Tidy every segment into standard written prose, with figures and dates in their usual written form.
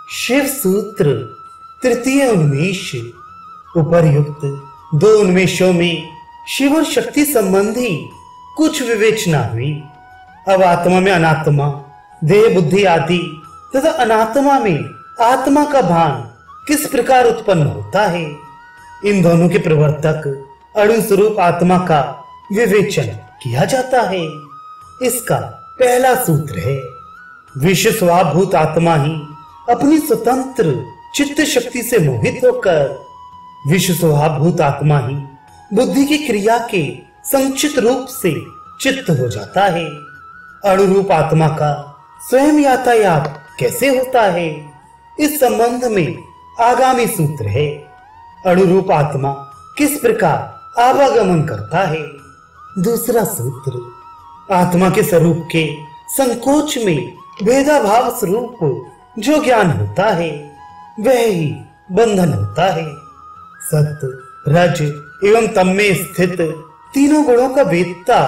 शिव सूत्र तृतीय उन्मेष। उपर्युक्त दो उन्मेषों में शिव और शक्ति संबंधी कुछ विवेचना हुई। अब आत्मा में अनात्मा, देह बुद्धि आदि तथा अनात्मा में आत्मा का भान किस प्रकार उत्पन्न होता है, इन दोनों के प्रवर्तक अणु स्वरूप आत्मा का विवेचन किया जाता है। इसका पहला सूत्र है, विश्व स्वभावभूत आत्मा ही अपनी स्वतंत्र चित्त शक्ति से मोहित होकर, विश्व स्वभावभूत आत्मा ही बुद्धि की क्रिया के संचित रूप से चित्त हो जाता है। अणुरूप आत्मा का स्वयं यातायात कैसे होता है, इस संबंध में आगामी सूत्र है। अणुरूप आत्मा किस प्रकार आवागमन करता है। दूसरा सूत्र, आत्मा के स्वरूप के संकोच में भेदाभाव स्वरूप जो ज्ञान होता है वह ही बंधन होता है। सत्य, रज एवं तम में स्थित तीनों गुणों का वेदता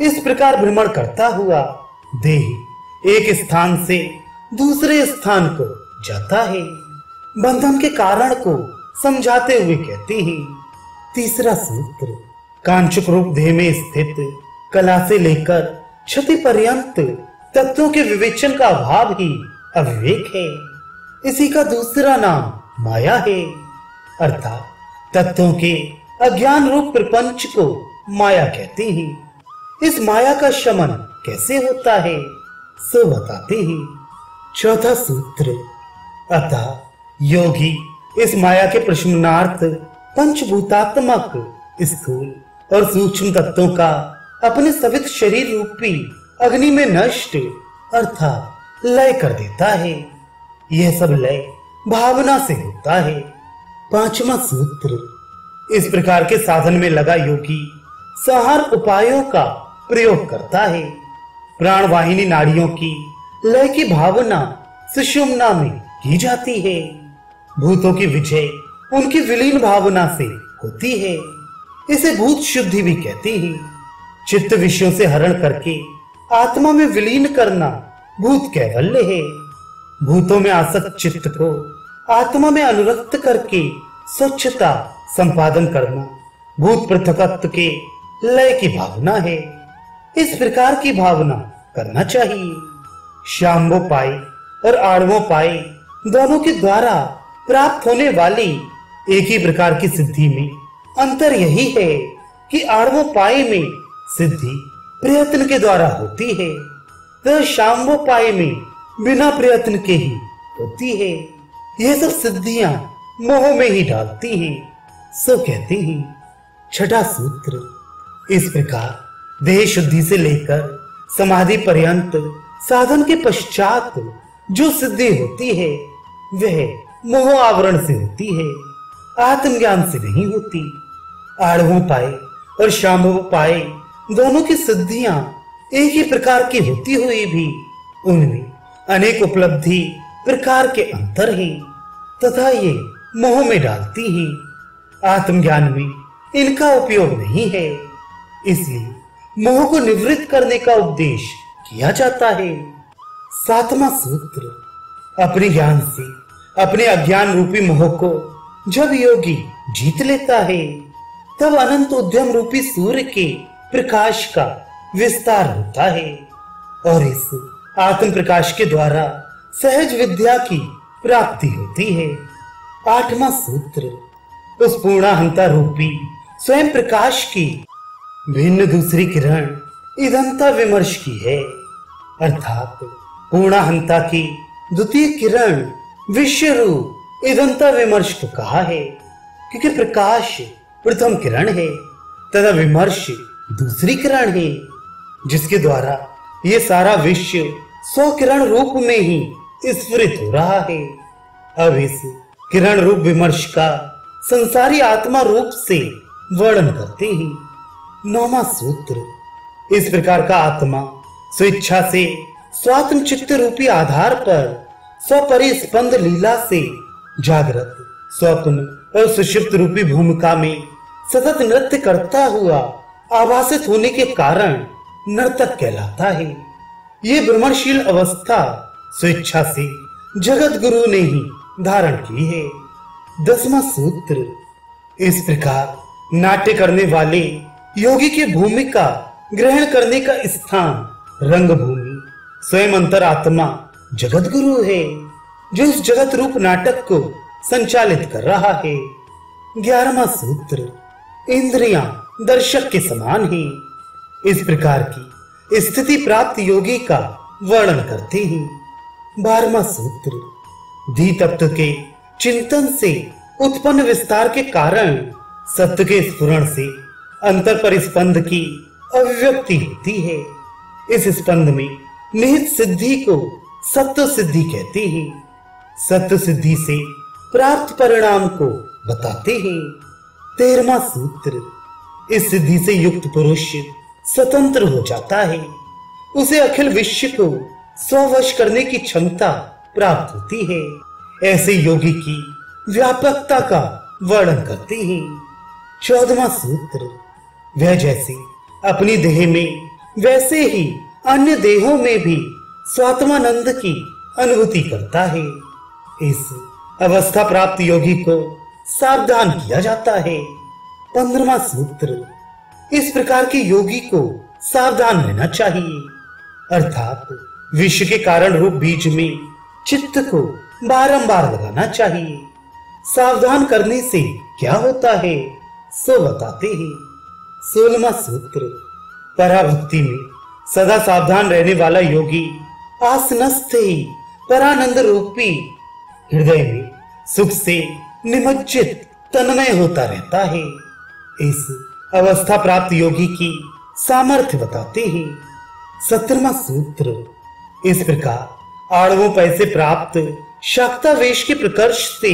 इस प्रकार भ्रमण करता हुआ देह एक स्थान से दूसरे स्थान को जाता है। बंधन के कारण को समझाते हुए कहते हैं। तीसरा सूत्र, कांचुक रूप देह में स्थित कला से लेकर क्षति पर्यंत तत्वों के विवेचन का अभाव ही अविवेक है। इसी का दूसरा नाम माया है। अर्थात तत्वों के अज्ञान रूप प्रपंच को माया कहते हैं। इस माया का शमन कैसे होता है सो बताते हैं। चौथा सूत्र, अतः योगी इस माया के प्रशमनार्थ पंचभूतात्मक स्थूल और सूक्ष्म तत्वों का अपने सवित शरीर रूपी अग्नि में नष्ट अर्थात लय कर देता है। यह सब लय भावना से होता है। पांचवा सूत्र, इस प्रकार के साधन में लगा योगी संहार उपायों का प्रयोग करता है। प्राण वाहिनी नाड़ियों की लय की भावना सुषुम्ना में की जाती है। भूतों की विजय उनकी विलीन भावना से होती है। इसे भूत शुद्धि भी कहते हैं। चित्त विषयों से हरण करके आत्मा में विलीन करना भूत कैवल्य है। भूतों में आसक्त चित्त को आत्मा में अनुरक्त करके स्वच्छता संपादन करना भूत पृथकत्व के लय की भावना है। इस प्रकार की भावना करना चाहिए। शाम्बो पाए और आड़वो पाए दोनों के द्वारा प्राप्त होने वाली एक ही प्रकार की सिद्धि में अंतर यही है कि आड़वो पाए में सिद्धि प्रयत्न के द्वारा होती है, तो शाम्बोपाय में बिना प्रयत्न के ही होती है। यह सब सिद्धियां मोह में ही डालती हैं, सो कहते हैं। छठा सूत्र, इस प्रकार देह शुद्धि से लेकर समाधि पर्यंत साधन के पश्चात जो सिद्धि होती है वह मोह आवरण से होती है, आत्मज्ञान से नहीं होती। आड़वों पाए और शाम्बो पाए दोनों की सिद्धियां एक ही प्रकार की होती हुई भी उनमें अनेक उपलब्धि प्रकार के अंतर हैं तथा ये मोह में डालती हैं। आत्मज्ञान में इनका उपयोग नहीं है, इसलिए मोह को निवृत्त करने का उपदेश किया जाता है। सातवां सूत्र, अपने ज्ञान से अपने अज्ञान रूपी मोह को जब योगी जीत लेता है तब अनंत उद्यम रूपी सूर्य के प्रकाश का विस्तार होता है और इस आत्म प्रकाश के द्वारा सहज विद्या की प्राप्ति होती है। आठवां सूत्र, उस पूर्णाहंता रूपी स्वयं प्रकाश की भिन्न दूसरी किरण इदंता विमर्श की है। अर्थात पूर्णाहंता की द्वितीय किरण विश्व रूप इदंता विमर्श को कहा है, क्योंकि प्रकाश प्रथम किरण है तथा विमर्श दूसरी किरण है, जिसके द्वारा ये सारा विश्व सौ किरण रूप में ही स्फुरित हो रहा है। अब इस किरण रूप विमर्श का संसारी आत्मा रूप से वर्णन करते हैं। नौवां सूत्र, इस प्रकार का आत्मा स्वेच्छा से स्वात्म चित्त रूपी आधार पर स्वपरिस्पंद लीला से जागृत, स्वप्न और सुषुप्त रूपी भूमिका में सतत नृत्य करता हुआ आभासित होने के कारण नर्तक कहलाता है। ये भ्रमणशील अवस्था स्वेच्छा से जगत गुरु ने ही धारण की है। 10वां सूत्र, इस प्रकार नाट्य करने वाले योगी की भूमिका ग्रहण करने का स्थान रंगभूमि स्वयं अंतरात्मा जगत गुरु है, जो इस जगत रूप नाटक को संचालित कर रहा है। 11वां सूत्र, इंद्रियां दर्शक के समान ही। इस प्रकार की स्थिति प्राप्त योगी का वर्णन करते हैं। 12वां सूत्र, धी तत्व के चिंतन से उत्पन्न विस्तार के कारण सत्य के स्फुरण से अंतर पर स्पंद की अभिव्यक्ति होती है। इस स्पंद में निहित सिद्धि को सत्य सिद्धि कहते हैं। सत्य सिद्धि से प्राप्त परिणाम को बताते हैं। 13वां सूत्र, इस सिद्धि से युक्त पुरुष स्वतंत्र हो जाता है, उसे अखिल विश्व को स्ववश करने की क्षमता प्राप्त होती है। ऐसे योगी की व्यापकता का वर्णन करते हैं। 14वां सूत्र, वह जैसे अपनी देह में वैसे ही अन्य देहों में भी स्वात्मानंद की अनुभूति करता है। इस अवस्था प्राप्त योगी को सावधान किया जाता है। 15वां सूत्र, इस प्रकार के योगी को सावधान रहना चाहिए, अर्थात विश्व के कारण रूप बीज में चित्त को बारंबार लगाना चाहिए। सावधान करने से क्या होता है सो बताते हैं। 16वां सूत्र, पराभक्ति में सदा सावधान रहने वाला योगी आसनस्थ ही परानंद रूपी हृदय में सुख से निमज्जित तन्मय होता रहता है। इस अवस्था प्राप्त योगी की सामर्थ्य बताते हैं। 17वां सूत्र, इस प्रकार आड़वों पैसे प्राप्त शाक्तावेश के प्रकर्ष से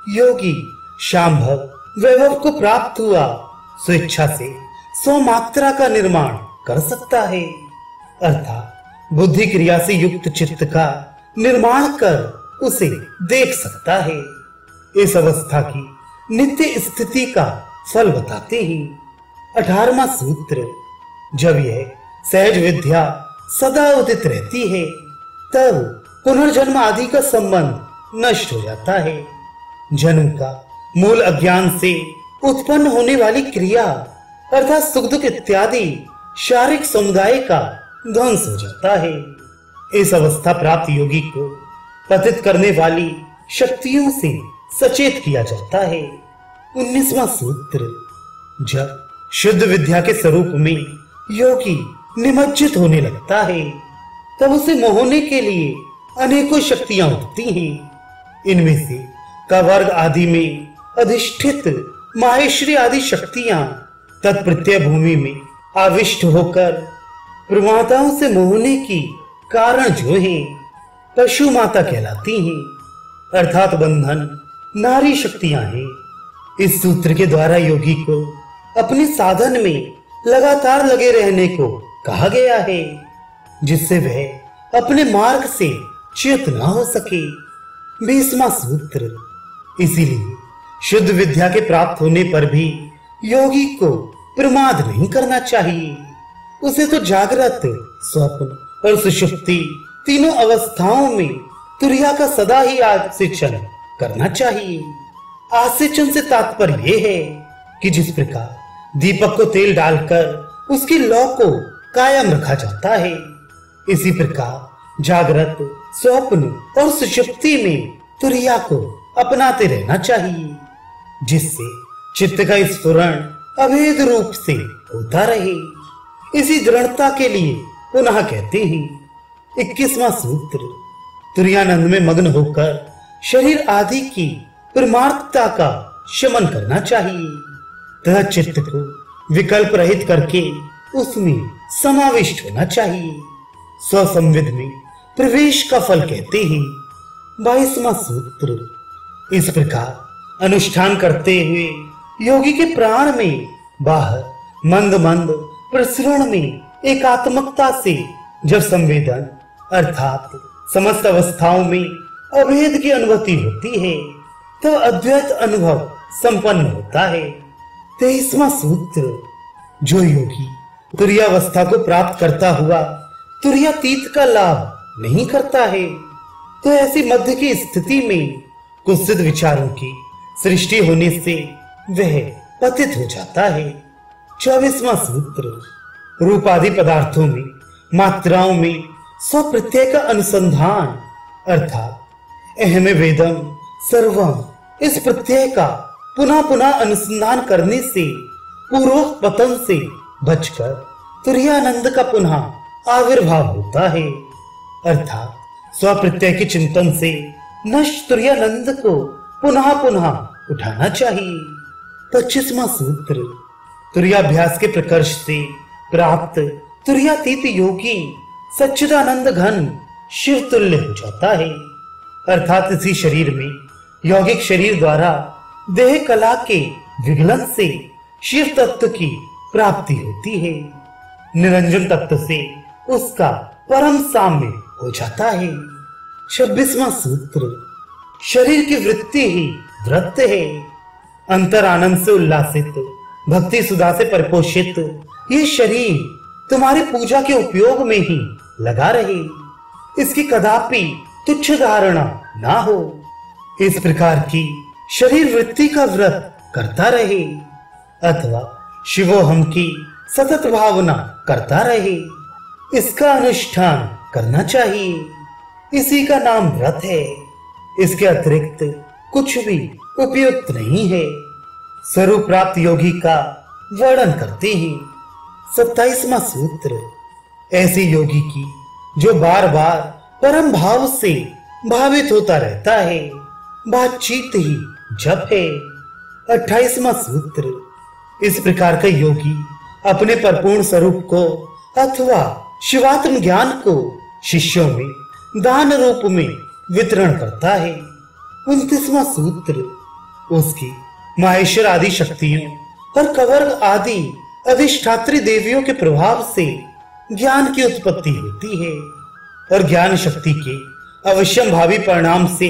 योगी शांभव वैभव को प्राप्त हुआ स्वेच्छा से स्वमात्रा का निर्माण कर सकता है, अर्थात बुद्धि क्रिया से युक्त चित्त का निर्माण कर उसे देख सकता है। इस अवस्था की नित्य स्थिति का फल बताते हैं। 18वां सूत्र, जब यह सहज विद्या सदा उदित रहती है तब पुनर्जन्म आदि का संबंध नष्ट हो जाता है। जन्म का मूल अज्ञान से उत्पन्न होने वाली क्रिया अर्थात सुख दुख इत्यादि शारीरिक समुदाय का ध्वंस हो जाता है। इस अवस्था प्राप्त योगी को पतित करने वाली शक्तियों से सचेत किया जाता है। 19वां सूत्र, जब शुद्ध विद्या के स्वरूप में योगी निमज्जित होने लगता है तब उसे मोहने के लिए अनेकों शक्तियां उठती हैं। इनमें से कवर्ग आदि में अधिष्ठित माहेश्वरी आदि शक्तियां तत्प्रत्यय भूमि में आविष्ट होकर प्रमाताओं से मोहने की कारण जो है पशु माता कहलाती हैं, अर्थात बंधन नारी शक्तियां हैं। इस सूत्र के द्वारा योगी को अपने साधन में लगातार लगे रहने को कहा गया है, जिससे वह अपने मार्ग से च्युत न हो सके। 20वां सूत्र, इसीलिए शुद्ध विद्या के प्राप्त होने पर भी योगी को प्रमाद नहीं करना चाहिए। उसे तो जागृत, स्वप्न और सुषुप्ति तीनों अवस्थाओं में तुरिया का सदा ही आसेचन करना चाहिए। आसेचन से तात्पर्य यह है कि जिस प्रकार दीपक को तेल डालकर उसकी लौ को कायम रखा जाता है, इसी प्रकार जागृत, स्वप्न और सुषुप्ति में तुरिया को अपनाते रहना चाहिए, जिससे चित्त का स्फुरण अभेद रूप से होता रहे। इसी दृढ़ता के लिए पुनः कहते हैं 21वां सूत्र, तुरियानंद में मग्न होकर शरीर आदि की परमार्थता का शमन करना चाहिए तथा चित्त को विकल्प रहित करके उसमें समाविष्ट होना चाहिए। स्वसंविद में प्रवेश का फल कहते हैं। 22वां सूत्र, इस प्रकार अनुष्ठान करते हुए योगी के प्राण में बाहर मंद मंद प्रसरण में एकात्मकता से जब संवेदन अर्थात समस्त अवस्थाओं में अभेद की अनुभूति होती है तो अद्वैत अनुभव संपन्न होता है। 23वां सूत्र, जो योगी तुरियावस्था को प्राप्त करता हुआ तुरियातीत का लाभ नहीं करता है तो ऐसी मध्य की स्थिति में कुत्सित विचारों की सृष्टि होने से वह पतित हो जाता है। 24वां सूत्र, रूप आदि पदार्थों में मात्राओं में स्वप्रत्यय का अनुसंधान अर्थात अहम वेदम सर्वम इस प्रत्यय का पुनः पुनः अनुसंधान करने से पूर्वोक्त पतन से बचकर तुरीयानंद का पुनः आविर्भाव होता है। अर्थात स्वप्रत्यय के चिंतन से नष्ट तुरीयानंद को पुनः पुनः उठाना चाहिए। 25वां सूत्र, तुरीयाभ्यास के प्रकर्ष से प्राप्त तुरीयातीत योगी सच्चिदानंद घन शिव तुल्य हो जाता है। अर्थात इसी शरीर में यौगिक शरीर द्वारा देह कला के विगलन से शिव तत्व की प्राप्ति होती है। निरंजन तत्व से उसका परम साम्य हो जाता है। 26वां सूत्र, शरीर की वृत्ति ही व्रत है। अंतर आनंद से उल्लासित, भक्ति सुधा से परिपोषित ये शरीर तुम्हारी पूजा के उपयोग में ही लगा रहे, इसकी कदापि तुच्छ धारणा ना हो। इस प्रकार की शरीर वृत्ति का व्रत करता रहे अथवा शिवोहम की सतत भावना करता रहे, इसका अनुष्ठान करना चाहिए। इसी का नाम व्रत है। इसके अतिरिक्त कुछ भी उपयुक्त नहीं है। स्वरूप प्राप्त योगी का वर्णन करते हैं। 27वां सूत्र, ऐसे योगी की जो बार बार परम भाव से भावित होता रहता है, बातचीत ही जप है। 28वां सूत्र, इस प्रकार का योगी अपने परिपूर्ण स्वरूप को अथवा शिवात्म ज्ञान को शिष्यों में दान रूप में वितरण करता है। 29वां सूत्र, उसकी माहेश्वर आदि शक्तियों और कवर्ग आदि अधिष्ठात्री देवियों के प्रभाव से ज्ञान की उत्पत्ति होती है और ज्ञान शक्ति के अवश्यम भावी परिणाम से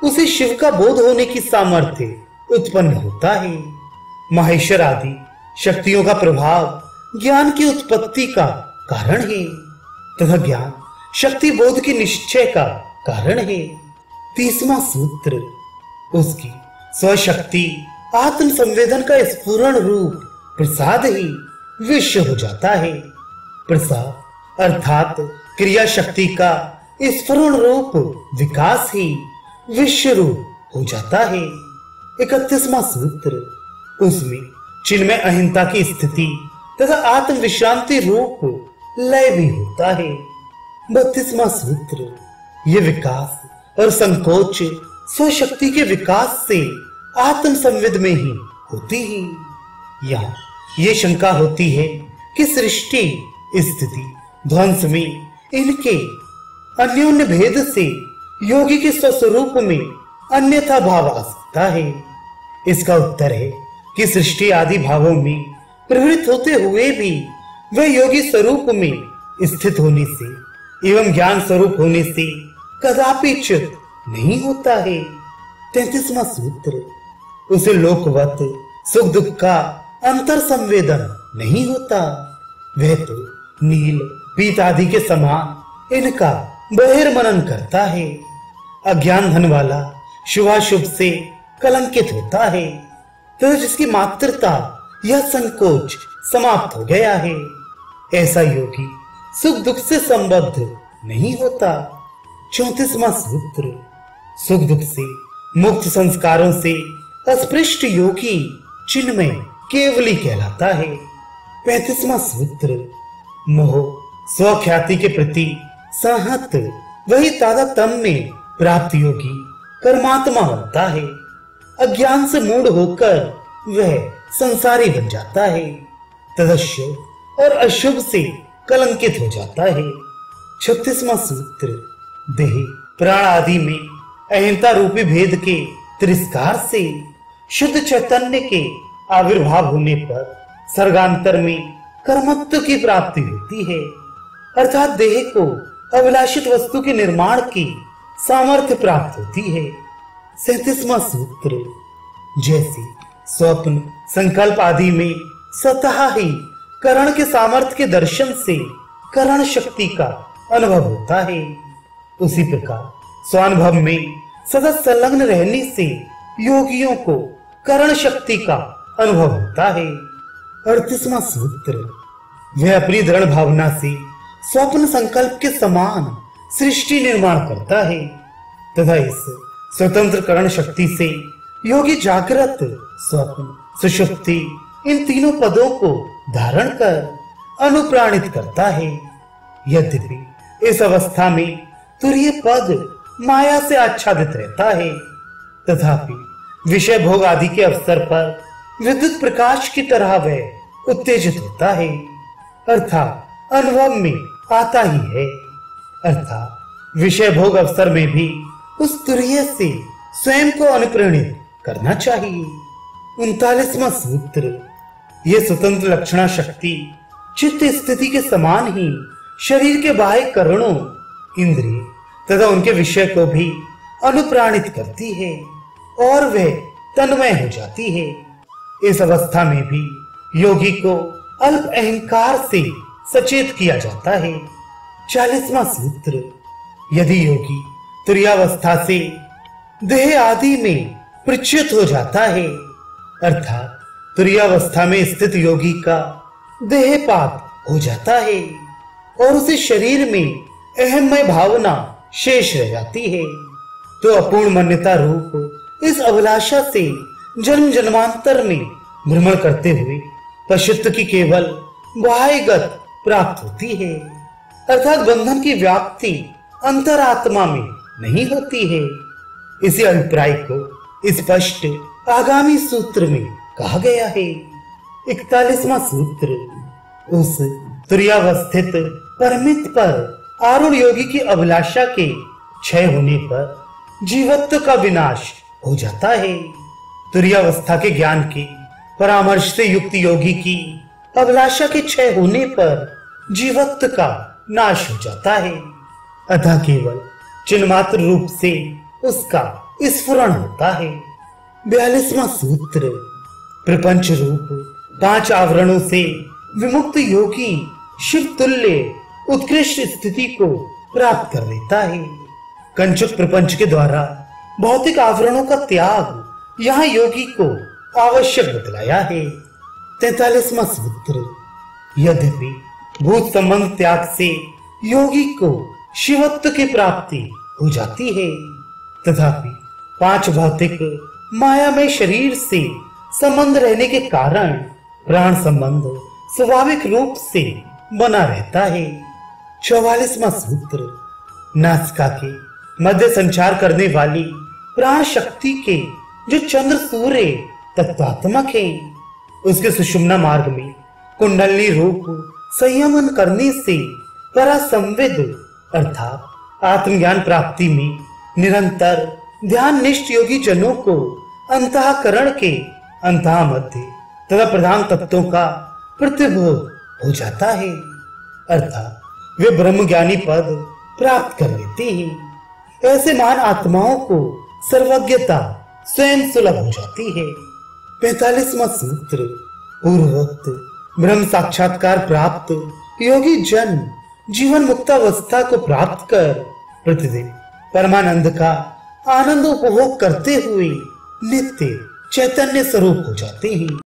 उसे शिव का बोध होने की सामर्थ्य उत्पन्न होता है। माहेश्वर आदि शक्तियों का प्रभाव ज्ञान की उत्पत्ति का कारण है तथा ज्ञान शक्ति बोध की निश्चय का कारण है। 30वां सूत्र, उसकी स्वशक्ति आत्म संवेदन का स्फुरण रूप प्रसाद ही विश्व हो जाता है। प्रसाद अर्थात क्रिया शक्ति का स्फुरण रूप विकास ही विश्व रूप हो जाता है। 31वां सूत्र, उसमें चिन्मय अहिंसा की स्थिति तथा आत्म विश्रांति रूप लय भी होता है। 32वां सूत्र, ये विकास और संकोच स्वशक्ति के विकास से आत्म संविद में ही होती ही। यहाँ ये शंका होती है कि सृष्टि स्थिति ध्वंस में इनके अन्योन्य भेद से योगी के स्वस्वरूप में अन्यथा भाव आ सकता है। इसका उत्तर है कि सृष्टि आदि भावों में प्रवृत्त होते हुए भी वह योगी स्वरूप में स्थित होने से एवं ज्ञान स्वरूप होने से कदापि च्युत नहीं होता है। 33वां सूत्र, उसे लोकवत सुख दुख का अंतर संवेदन नहीं होता। वह तो नील पीत आदि के समान इनका बहिर्मनन करता है। अज्ञान धन वाला शुभाशुभ से कलंकित होता है तो जिसकी मात्रता यह संकोच समाप्त हो गया है, ऐसा योगी सुख दुख से संबद्ध नहीं होता। 34वां सूत्र, सुख दुख से मुक्त संस्कारों से अस्पृष्ट योगी चिन्मय केवली कहलाता है। 35वां सूत्र, मोह स्वख्याति के प्रति सहत वही तादात्म्य में प्राप्त योगी कर्मात्मा होता है। अज्ञान से मूढ़ होकर वह संसारी बन जाता है तथा शुभ और अशुभ से कलंकित हो जाता है। 36वां सूत्र, देह प्राण आदि में अहिंसा रूपी भेद के तिरस्कार से शुद्ध चैतन्य के आविर्भाव होने पर सर्गांतर में कर्मत्व की प्राप्ति होती है, अर्थात देह को अभिलाषित वस्तु के निर्माण की सामर्थ्य प्राप्त होती है। 37वां सूत्र, जैसे स्वप्न संकल्प आदि में स्वतः ही करण के सामर्थ्य के दर्शन से करण शक्ति का अनुभव होता है, उसी प्रकार स्वानुभव में सदा संलग्न रहने से योगियों को करण शक्ति का अनुभव होता है। 38वां सूत्र, वह अपनी दृढ़ भावना से स्वप्न संकल्प के समान सृष्टि निर्माण करता है तथा इस स्वतंत्र करण शक्ति से योगी जागृत, स्वप्न, सुषुप्ति इन तीनों पदों को धारण कर अनुप्राणित करता है। यद्यपि इस अवस्था में तुरीय पद माया से आच्छादित रहता है, तथापि विषय भोग आदि के अवसर पर विद्युत प्रकाश की तरह वह उत्तेजित होता है, अर्थात अनुभव में आता ही है। अर्थात विषय भोग अवसर में भी उस तुरीय से स्वयं को अनुप्रेरित करना चाहिए। 39वां सूत्र, ये स्वतंत्र लक्षणा शक्ति चित्त स्थिति के समान ही शरीर के बाह्य करणों, इंद्रिय तथा उनके विषय को भी अनुप्राणित करती है और वह तन्मय हो जाती है। इस अवस्था में भी योगी को अल्प अहंकार से सचेत किया जाता है। 40वां सूत्र, यदि योगी तुरीयावस्था से देह आदि में प्रच्युत हो जाता है, अर्थात तुरीयावस्था में स्थित योगी का देहपात हो जाता है और उसे शरीर में अहममय भावना शेष रह जाती है, तो अपूर्ण मान्यता रूप इस अभिलाषा से जन्म जन्मांतर में भ्रमण करते हुए पशुत्व की केवल बाह्यगत प्राप्त होती है, अर्थात बंधन की व्याप्ति अंतरात्मा में नहीं होती है। इसी अभिप्राय को स्पष्ट आगामी सूत्र में कहा गया है। 41वां सूत्र, उस तुरीयावस्थित परमित पर आरूढ़ योगी की अभिलाषा के क्षय होने पर जीवत्व का विनाश हो जाता है। तुरीयावस्था के ज्ञान के परामर्श से युक्त योगी की अभिलाषा के क्षय होने पर जीवत्व का नाश हो जाता है, अतः केवल चिन्मात्र रूप से उसका स्फुरण होता है। 42वां सूत्र, प्रपंच रूप 5 आवरणों से विमुक्त योगी शिव तुल्य उत्कृष्ट स्थिति को प्राप्त कर लेता है। कंचुक प्रपंच के द्वारा भौतिक आवरणों का त्याग यहाँ योगी को आवश्यक बतलाया है। 43वां सूत्र, यद्यपि भूत संबंध त्याग से योगी को शिवत्व की प्राप्ति हो जाती है, तथापि 5 भौतिक मायामय शरीर से संबंध रहने के कारण प्राण संबंध स्वाभाविक रूप से बना रहता है। 44वां सूत्र, नासिका के मध्य संचार करने वाली प्राण शक्ति के जो चंद्र सूर्य तत्वात्मक है, उसके सुषुम्ना मार्ग में कुंडली रूप संयमन करने से परासंवेद अर्थात आत्मज्ञान प्राप्ति में निरंतर ध्यान निष्ठ योगी जनों को अंतःकरण के अंतः मध्य तथा प्रधान तत्वों का प्रतिबोध हो जाता है, अर्थात वे ब्रह्मज्ञानी पद प्राप्त कर लेते हैं। ऐसे महान आत्माओं को सर्वज्ञता स्वयं सुलभ हो जाती है। 45वां सूत्र, पूर्वोक्त ब्रह्म साक्षात्कार प्राप्त योगी जन जीवन मुक्तावस्था को प्राप्त कर प्रतिदिन परमानंद का आनंद उपभोग करते हुए नित्य चैतन्य स्वरूप हो जाते हैं।